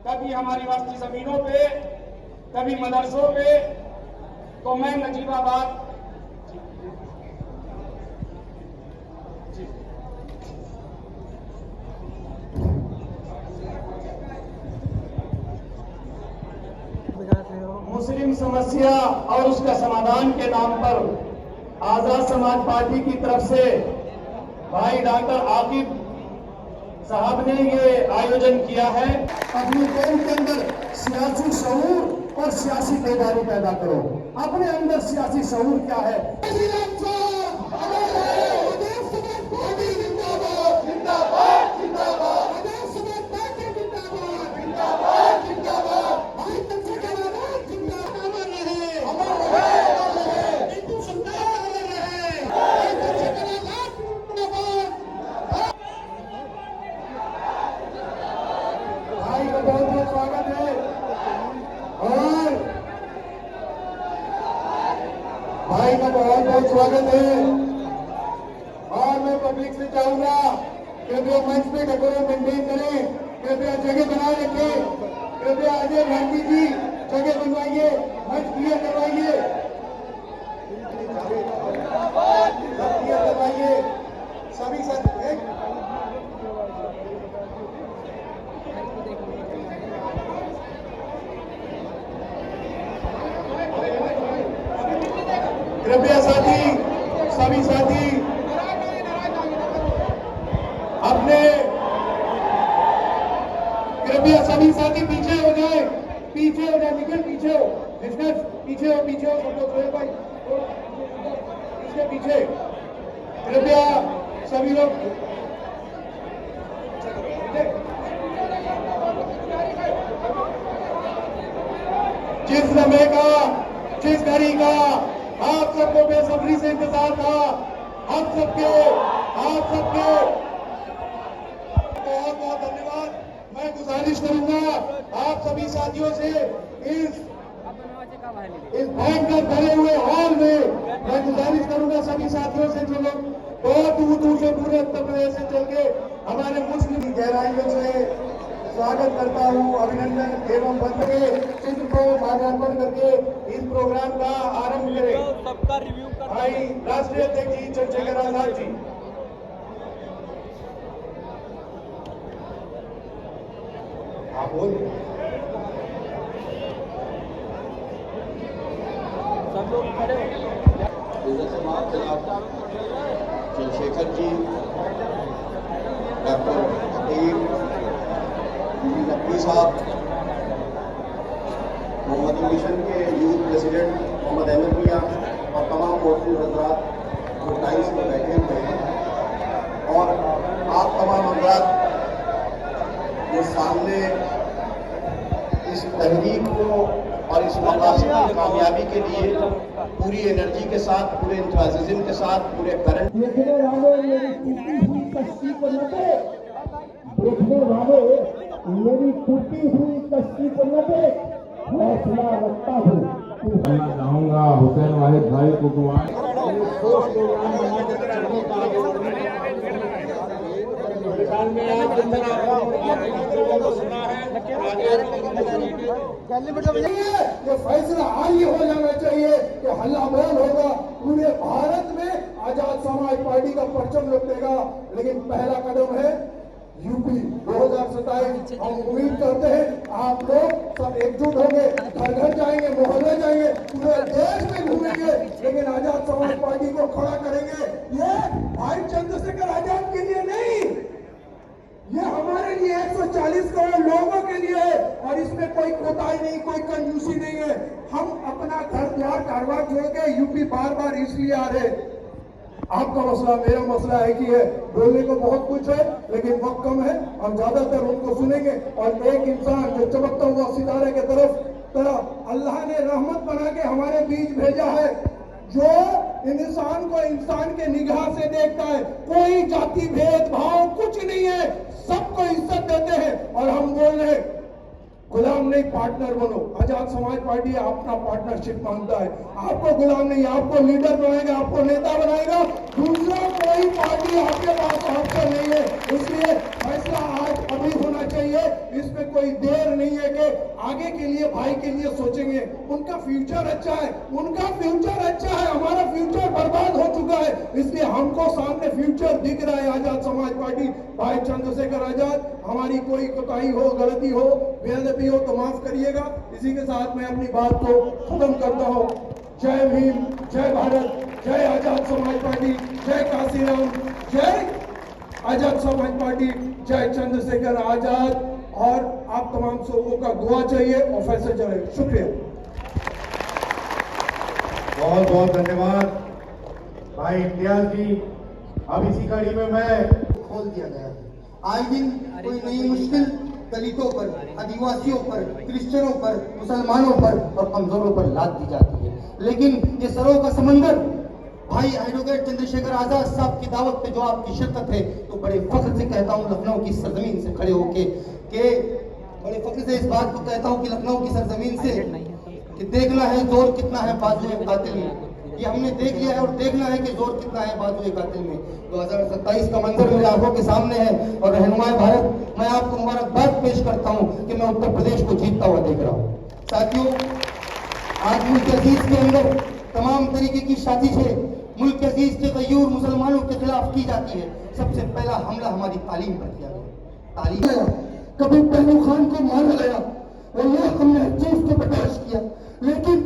कभी हमारी वस्ती जमीनों पे, कभी मदरसों पे। तो मैं नजीबाबाद मुस्लिम समस्या और उसका समाधान के नाम पर आजाद समाज पार्टी की तरफ से भाई डॉक्टर आकिब साहब ने ये आयोजन किया है। अपनी कौम के अंदर सियासी शऊर और सियासी बेदारी पैदा करो। अपने अंदर सियासी शऊर क्या है? बहुत बहुत स्वागत है और भाई का बहुत बहुत स्वागत है। और मैं पब्लिक से चाहूंगा कृपया मंच पे डेकोरम मेंटेन करें, कृपया जगह बनाए रखें, कृपया अजय गांधी जी जगह बनवाइए, मंच क्लियर करवाइए, सभी साथ कृपया सभी साथी अपने कृपया सभी साथी पीछे हो जाए, निखिल पीछे हो, बिजनेस पीछे हो सब लोग। सोहेल भाई इसके पीछे कृपया सभी लोग। जिस समय का, जिस घड़ी का आप सबको बेसब्री से इंतजार था, आप सबके बहुत बहुत धन्यवाद। मैं गुजारिश करूंगा आप सभी साथियों से इस भयंकर भरे हुए हॉल में मैं गुजारिश करूंगा सभी साथियों से जो लोग बहुत दूर दूर से पूरे उत्तर प्रदेश से चल के हमारे मुस्लिम गहराइयों से स्वागत करता हूं, अभिनंदन एवं बंद के चित्र को माल्यार्पण करके इस प्रोग्राम का आरंभ करें। सबका रिव्यू कर भाई राष्ट्रीय अध्यक्ष जी चंद्रशेखर आजाद जी। आप बोलिए। सब लोग खड़े हो। चंद्रशेखर जी, डॉक्टर नकवी साहब, मोहम्मद मिशन के यूथ प्रेसिडेंट मोहम्मद अहमद मियाँ और तमाम मोहसिन हजरात जो टाइम्स में बैठे हुए हैं और आप तमाम हजरात जो सामने इस तहरीक को और इस मकासद की कामयाबी के लिए पूरी एनर्जी के साथ, पूरे इंथुसियाज्म के साथ, पूरे करंट देखने वाले मेरी टूटी हुई कश्ती को न देखने वाले मेरी टूटी हुई कश्ती को न हौसला रखता हूँ। मैं चाहूंगा हुसैन वाहिद भाई को ये फैसला आज ही हो जाना चाहिए कि हल्ला बोल होगा पूरे भारत में, आजाद समाज पार्टी का परचम लुटेगा। लेकिन पहला कदम है यूपी 2027। हम उम्मीद करते हैं आप लोग सब एकजुट होंगे, घर घर जाएंगे, मोहल्ले जाएंगे, पूरे देश में घूमेंगे, लेकिन आजाद समाज पार्टी को खड़ा करेंगे। ये भाई चंद्रशेखर आजाद के लिए नहीं, ये हमारे लिए 140 करोड़ लोगों के लिए है और इसमें कोई कोताही नहीं, कोई कंजूसी नहीं है। हम अपना घर द्वार कारवार छोड़ के यूपी बार बार इसलिए आ रहे। आपका मसला मेरा मसला है कि है बोलने को बहुत कुछ है लेकिन वक्त कम है, हम ज्यादातर उनको सुनेंगे। और एक इंसान जो चमकता हुआ सितारे के तरफ अल्लाह ने रहमत बना के हमारे बीच भेजा है, जो इंसान को इंसान के निगाह से देखता है, कोई जाति भेदभाव कुछ नहीं है, सबको इज्जत देते हैं। और हम बोल रहे गुलाम नहीं, पार्टनर बनो। आजाद समाज पार्टी अपना पार्टनरशिप मांगता है, आपको गुलाम नहीं, आपको लीडर बनाएगा, आपको नेता बनाएगा। दूसरा कोई पार्टी आपके पास ऑप्शन नहीं है। इसलिए फैसला आज अभी होना चाहिए। इसमें कोई देर नहीं है कि आगे के लिए भाई के लिए सोचेंगे। उनका फ्यूचर अच्छा है, उनका फ्यूचर अच्छा है, हमारा फ्यूचर बर्बाद हो चुका है। इसलिए हमको सामने फ्यूचर दिख रहा है। आजाद समाज पार्टी भाई चंद्रशेखर आजाद, हमारी कोई कोताही हो, गलती हो, बेअदबी हो तो माफ करिएगा। इसी के साथ मैं अपनी बात को खत्म करता हूँ। जय भीम, जय भारत, जय आजाद समाज पार्टी, जय काशीराम, जय आजाद समाज पार्टी, जय चंद्रशेखर आजाद। और आप तमाम लोगों का दुआ चाहिए और फैसला चले। शुक्रिया, बहुत बहुत धन्यवाद भाई इम्तियाज जी। अब इसी कड़ी में मैं खोल दिया गया है। आए दिन कोई नई मुश्किल दलितों पर, आदिवासियों पर, क्रिश्चियनों पर, मुसलमानों पर और कमजोरों पर लाद दी जाती है। लेकिन ये सरों का समंदर भाई एडवोकेट चंद्रशेखर आजाद साहब की दावत पे जो आपकी शिरकत है, तो बड़े फख्र से कहता हूँ लखनऊ की सरजमीन से खड़े होके कि बड़े फख्र से इस बात को कहता हूँ कि लखनऊ की सरजमीन से कि देखना है जोर कितना है बाजुए कातिल में। ये हमने देख लिया है और देखना है कि जोर कितना है बाजुए कातिल में। 2027 का मंजर मेरी आंखों के सामने है और रहनुमाए भारत, मैं आपको मुबारकबाद पेश करता हूँ कि मैं उत्तर प्रदेश को जीतता हुआ देख रहा हूँ। साथियों, आज मुल्क अजीज के अंदर तमाम तरीके की साजिश है। मुल्क अजीज के गयूर मुसलमानों के खिलाफ की जाती है। सबसे पहला हमला हमारी तालीम पर किया गया। तालीम कभी पहलू खान को मारा गया और ये हमने हर चीज को बर्दाश्त किया, लेकिन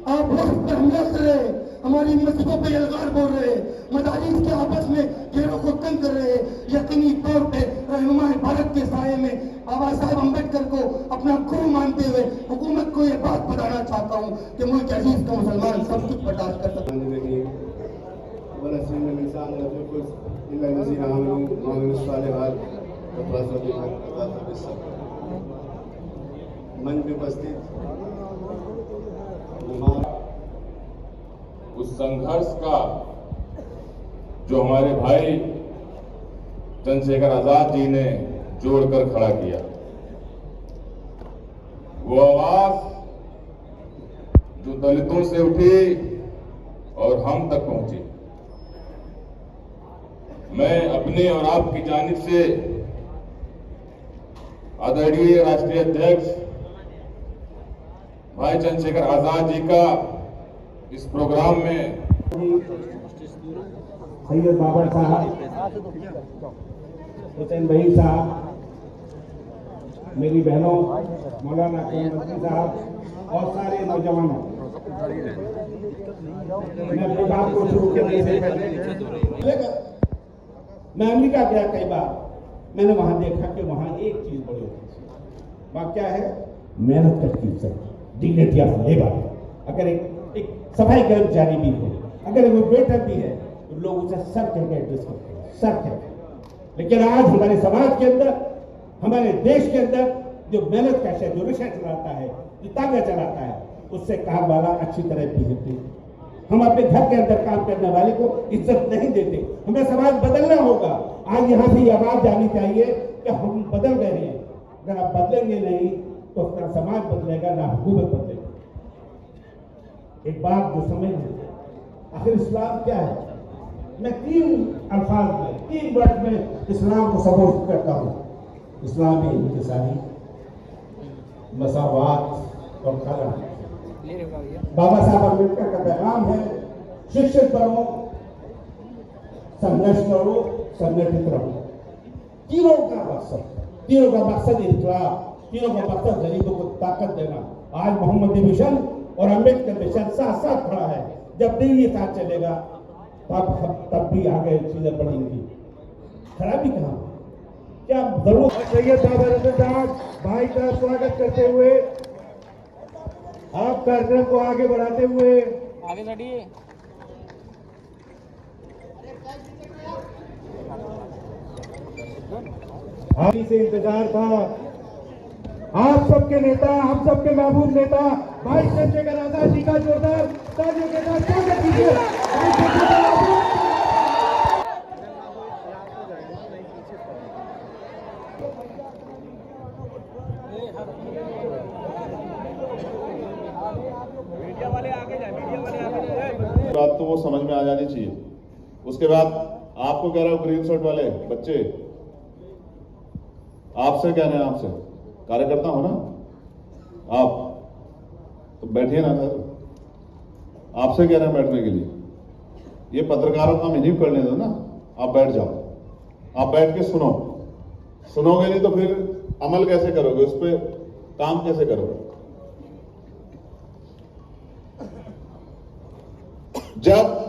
आप वक्त पर हमला कर रहे हैं, हमारी मस्जिदों पे यलगार बोल रहे हैं, मदारिस के आपस में घेरों को तंग कर रहे हैं। यकीनी तौर पे रहनुमाए भारत के साये में बाबा साहेब अम्बेडकर को अपना गुरु मानते हुए हुकूमत को ये बात बताना चाहता हूँ कि मुल्क अजीज का मुसलमान सब कुछ बर्दाश्त कर सकते हैं। मंच में उपस्थित उस संघर्ष का जो हमारे भाई चंद्रशेखर आजाद जी ने जोड़कर खड़ा किया, वो आवाज जो दलितों से उठी और हम तक पहुंची। मैं अपने और आपकी जानिब से आदरणीय राष्ट्रीय अध्यक्ष भाई चंद्रशेखर आजाद जी का इस प्रोग्राम में सैयद बाबर साहब, हुसैन भाई साहब, मेरी बहनों मौलाना मंत्री साहब और सारे नौजवानों, मैं अपनी बात को शुरू करने से पहले मैं अमेरिका गया कई बार। मैंने वहां देखा कि वहां एक चीज बड़ी होती है, वहां क्या है? मेहनत करती इज्जत, डिग्निटी ऑफ लेबर। अगर एक सफाई कर्मचारी भी है, अगर वो वेटर भी है, तो लोग उसे सर कहकर एड्रेस करते हैं, सर कहकर। लेकिन आज हमारे समाज के अंदर, हमारे देश के अंदर जो मेहनत का है, जो रिक्शा चलाता है, जो तांगा चलाता है, उससे कार वाला अच्छी तरह पीते। हम अपने घर के अंदर काम करने वाले को इज्जत नहीं देते। हमें समाज बदलना होगा। आज यहाँ से आवाज जानी चाहिए कि हम बदल रहे हैं। अगर आप बदलेंगे नहीं तो ना समाज बदलेगा, ना हुकूमत बदलेगी। एक बात जो समझ लें, आखिर इस्लाम क्या है? मैं 3 अल्फाज में, 3 वर्ड में इस्लाम को संबोधित करता हूँ। इस्लामी इंतसारी, मसावात और खला। बाबा साहब अम्बेडकर का पैगाम है, शिक्षित बनो, संघर्ष करो, संगठित रहो। तीनों का मकसद इनकलाब, तीनों का मकसद गरीबों को ताकत देना। आज मोहम्मदी मिशन और अम्बेडकर मिशन साथ साथ खड़ा है। जब दिन ये साथ चलेगा तब भी आगे चीजें बढ़ेंगी। खराबी कहाँ? क्या जरूरत? सैयद बाबर साहब भाई का स्वागत करते हुए, आप कार्यक्रम को आगे बढ़ाते हुए आगे बढ़िए। आप से इंतजार था। आप सबके नेता, हम सबके महबूब नेता भाई चंद्रशेखर आजाद जी का जोरदार तालियों के साथ स्वागत कीजिए। बात तो वो समझ में आ जानी चाहिए। उसके बाद आपको कह रहा हूं, ग्रीन शर्ट वाले बच्चे, आपसे कह रहे हैं, आपसे कार्यकर्ता हो ना आप, तो बैठिए ना सर। आपसे कह रहे हैं बैठने के लिए, ये पत्रकारों का इन्हीं करने दो ना। आप बैठ जाओ, आप बैठ के सुनो, सुनोगे नहीं तो फिर अमल कैसे करोगे, उस पर काम कैसे करोगे। जब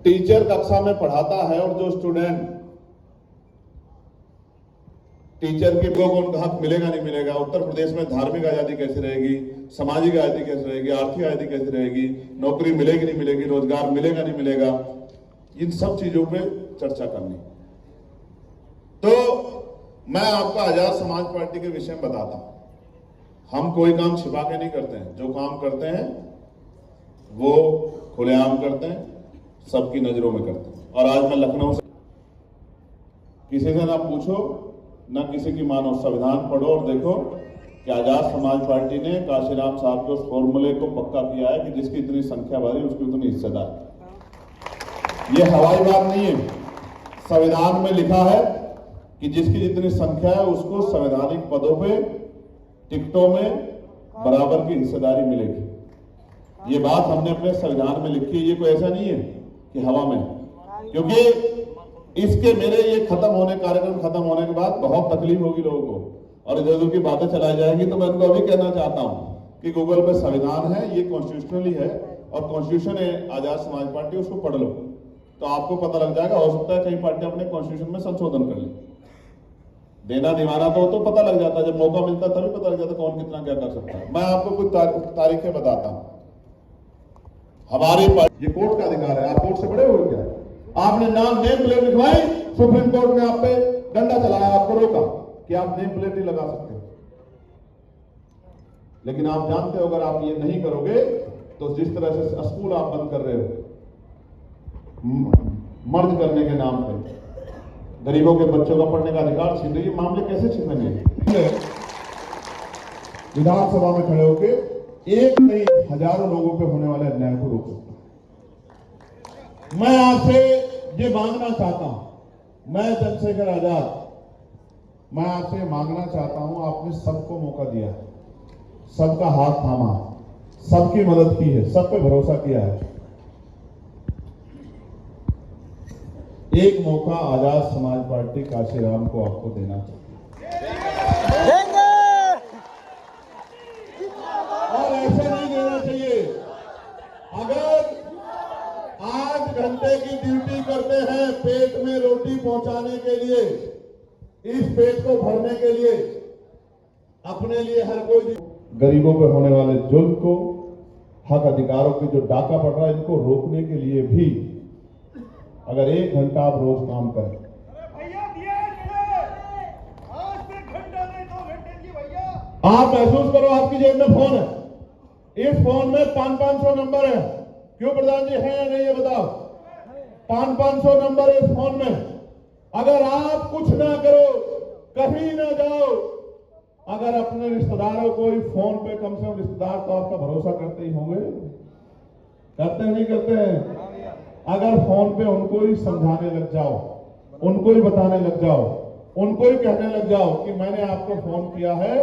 टीचर कक्षा में पढ़ाता है और जो स्टूडेंट टीचर के लोगों को उनका हक मिलेगा नहीं मिलेगा, उत्तर प्रदेश में धार्मिक आजादी कैसे रहेगी, सामाजिक आजादी कैसे रहेगी, आर्थिक आजादी कैसे रहेगी, नौकरी मिलेगी नहीं मिलेगी, रोजगार मिलेगा नहीं मिलेगा, इन सब चीजों पे चर्चा करनी। तो मैं आपको आजाद समाज पार्टी के विषय में बताता हूं। हम कोई काम छिपा के नहीं करते हैं, जो काम करते हैं वो खुलेआम करते हैं, सबकी नजरों में करते हैं। और आज मैं लखनऊ से किसी से ना पूछो ना किसी की मानो, संविधान पढ़ो और देखो कि आजाद समाज पार्टी ने काशीराम साहब के उस फॉर्मूले को पक्का किया है कि जिसकी इतनी संख्या बढ़ी उसकी उतनी हिस्सेदार। ये हवाई बात नहीं है, संविधान में लिखा है कि जिसकी जितनी संख्या है उसको संवैधानिक पदों पे टिकटों में बराबर की हिस्सेदारी मिलेगी। ये बात हमने अपने संविधान में लिखी है, ये कोई ऐसा नहीं है कि हवा में, क्योंकि इसके मेरे ये खत्म होने, कार्यक्रम खत्म होने के बाद बहुत तकलीफ होगी लोगों को और इधर उधर की बातें चलाई जाएंगी। तो मैं उनको अभी कहना चाहता हूं कि गूगल पे संविधान है, ये कॉन्स्टिट्यूशनली है और कॉन्स्टिट्यूशन है आजाद समाज पार्टी, उसको पढ़ लो तो आपको पता लग जाएगा। हो सकता है कई पार्टियां अपने कॉन्स्टिट्यूशन में संशोधन कर ले, देना दीवाना तो पता लग जाता है, जब मौका मिलता है तभी पता लग जाता है कौन कितना क्या कर सकता है। मैं आपको कुछ तारीखें बताता हूं। हमारी पार्टी, ये कोर्ट का अधिकार है, आप कोर्ट से बड़े हो क्या? आपने नेम प्लेट लिखवाई, सुप्रीम कोर्ट ने आप पे डंडा चलाया, आपको रोका कि आप नेम प्लेट नहीं लगा सकते। लेकिन आप जानते हो अगर आप ये नहीं करोगे तो जिस तरह से स्कूल आप बंद कर रहे हो मर्ज करने के नाम पे, गरीबों के बच्चों का पढ़ने का अधिकार छीन रही है, मामले कैसे छीनेंगे? विधानसभा में खड़े होकर एक नहीं हजारों लोगों पे होने वाले अन्याय को रोको। मैं आपसे ये मांगना चाहता हूं, मैं चंद्रशेखर आजाद, मैं आपसे मांगना चाहता हूं, आपने सबको मौका दिया, सबका हाथ थामा, सबकी मदद की है, सब पे भरोसा किया है। एक मौका आजाद समाज पार्टी काशीराम को आपको देना चाहिए और ऐसे नहीं देना चाहिए। अगर 8 घंटे की ड्यूटी करते हैं पेट में रोटी पहुंचाने के लिए, इस पेट को भरने के लिए, अपने लिए हर कोई गरीबों पे होने वाले जुल्म को, हक अधिकारों के जो डाका पड़ रहा है, इनको रोकने के लिए भी अगर 1 घंटा आप रोज काम करें, आप महसूस करो आपकी जेब में फोन है, इस फोन में 500 नंबर है। क्यों प्रधान जी, है या नहीं ये बताओ? 500 नंबर इस फोन में। अगर आप कुछ ना करो, कहीं ना जाओ, अगर अपने रिश्तेदारों को ही फोन पे, कम से कम रिश्तेदार तो आपका भरोसा करते ही होंगे, करते नहीं करते हैं? अगर फोन पे उनको ही समझाने लग जाओ, उनको ही बताने लग जाओ, उनको ही कहने लग जाओ कि मैंने आपको फोन किया है,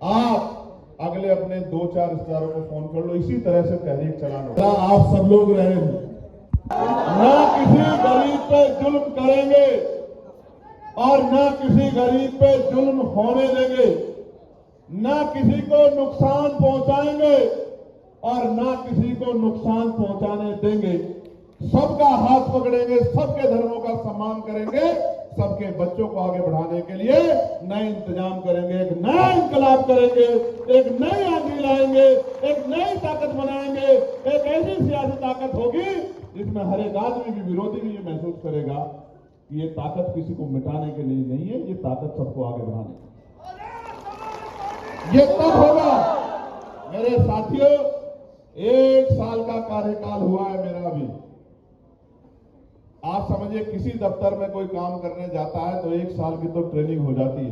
आप अगले अपने 2-4 रिश्तेदारों को फोन कर लो, इसी तरह से तहरीक चलाना। आप सब लोग रहे ना किसी गरीब पे जुल्म करेंगे और ना किसी गरीब पे जुल्म होने देंगे, ना किसी को नुकसान पहुंचाएंगे और ना किसी को नुकसान पहुंचाने देंगे। सबका हाथ पकड़ेंगे, सबके धर्मों का सम्मान करेंगे, सबके बच्चों को आगे बढ़ाने के लिए नए इंतजाम करेंगे, एक नया इंकलाब करेंगे, एक नई आंधी लाएंगे, एक नई ताकत बनाएंगे। एक ऐसी सियासी ताकत होगी जिसमें हर एक आदमी भी, विरोधी भी ये महसूस करेगा कि ये ताकत किसी को मिटाने के लिए नहीं है, ये ताकत सबको आगे बढ़ाने की। ये तब होगा मेरे साथियों, 1 साल का कार्यकाल हुआ है मेरा अभी। आप समझिए किसी दफ्तर में कोई काम करने जाता है तो 1 साल की तो ट्रेनिंग हो जाती है,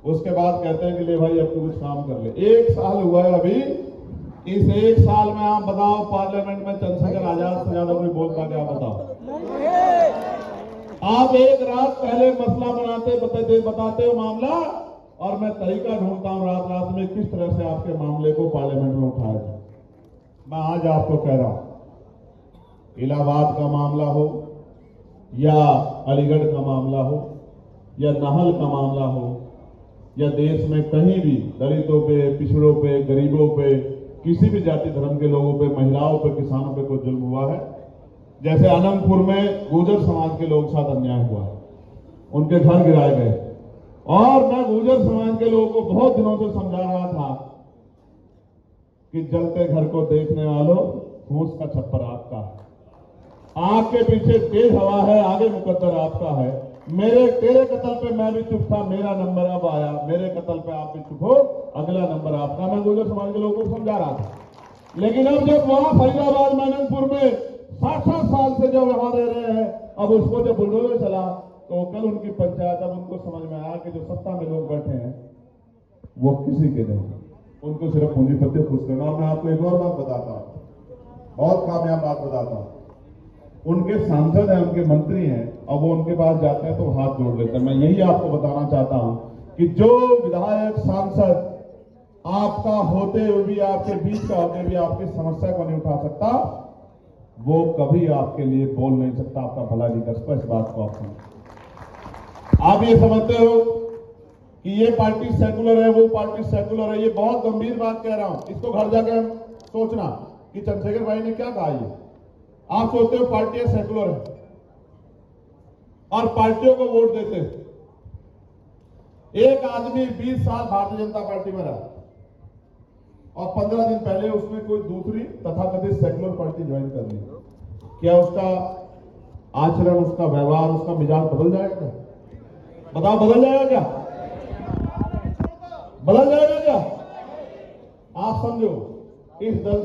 उसके बाद कहते हैं कि ले भाई अब तू कुछ काम कर ले। 1 साल हुआ है अभी, इस 1 साल में आप बताओ पार्लियामेंट में चंद्रशेखर आजाद से ज्यादा कोई बोलता क्या? बताओ। आप एक रात पहले मसला बताते हो मामला, और मैं तरीका ढूंढता हूं रात रात में किस तरह से आपके मामले को पार्लियामेंट में उठाया जाए। मैं आज आपको कह रहा हूं, इलाहाबाद का मामला हो या अलीगढ़ का मामला हो या नाहल का मामला हो या देश में कहीं भी दलितों पे, पिछड़ों पे, गरीबों पे, किसी भी जाति धर्म के लोगों पे, महिलाओं पे, किसानों पे कोई जुल्म हुआ है, जैसे अनंतपुर में गुर्जर समाज के लोगों के साथ अन्याय हुआ है, उनके घर गिराए गए, और मैं गुर्जर समाज के लोगों को बहुत दिनों से समझा रहा था कि जलते घर को देखने वालों, फूस का छप्पर आपका है, आग के पीछे तेज हवा है, आगे मुकद्दर आपका है। तेरे कत्ल पे मैं भी चुप था, मेरा नंबर अब आया, मेरे कत्ल पे आप भी चुप हो, अगला नंबर आपका। मैं गुर्जर समाज के लोगों को समझा रहा था, लेकिन अब जब वहां फरीदाबाद में, अनंतपुर में 60 साल से जब वहां रह रहे हैं, अब उसको जब बुलडोजर चला तो कल उनकी पंचायत, अब उनको समझ में आया कि जो सत्ता में लोग बैठे हैं वो किसी के नहीं, उनको सिर्फ पूंजीपति खुश करना। और मैं आपको एक और बात बताता हूं, बहुत कामयाब बात बताता हूं, उनके सांसद हैं, उनके मंत्री हैं, और वो उनके पास जाते हैं तो हाथ जोड़ लेते हैं। मैं यही आपको बताना चाहता हूं कि जो विधायक, सांसद आपका होते हुए भी, आपके बीच का होते भी आपकी समस्या को नहीं उठा सकता, वो कभी आपके लिए बोल नहीं सकता, आपका भला नहीं कर सकता। इस बात को आप समझ, आप ये समझते हो कि ये पार्टी सेकुलर है, वो पार्टी सेकुलर है, ये बहुत गंभीर बात कह रहा हूं। इसको घर जाकर सोचना कि चंद्रशेखर भाई ने क्या कहा। ये आप सोचते हो पार्टियां सेकुलर है और पार्टियों को वोट देते हैं। एक आदमी 20 साल भारतीय जनता पार्टी में रहा और 15 दिन पहले उसने कोई दूसरी तथाकथित सेकुलर पार्टी ज्वाइन कर ली, क्या उसका आचरण, उसका व्यवहार, उसका मिजाज बदल जाएगा क्या? बताओ, बदल जाएगा क्या? बदल जाएगा क्या? आप समझो, इस दल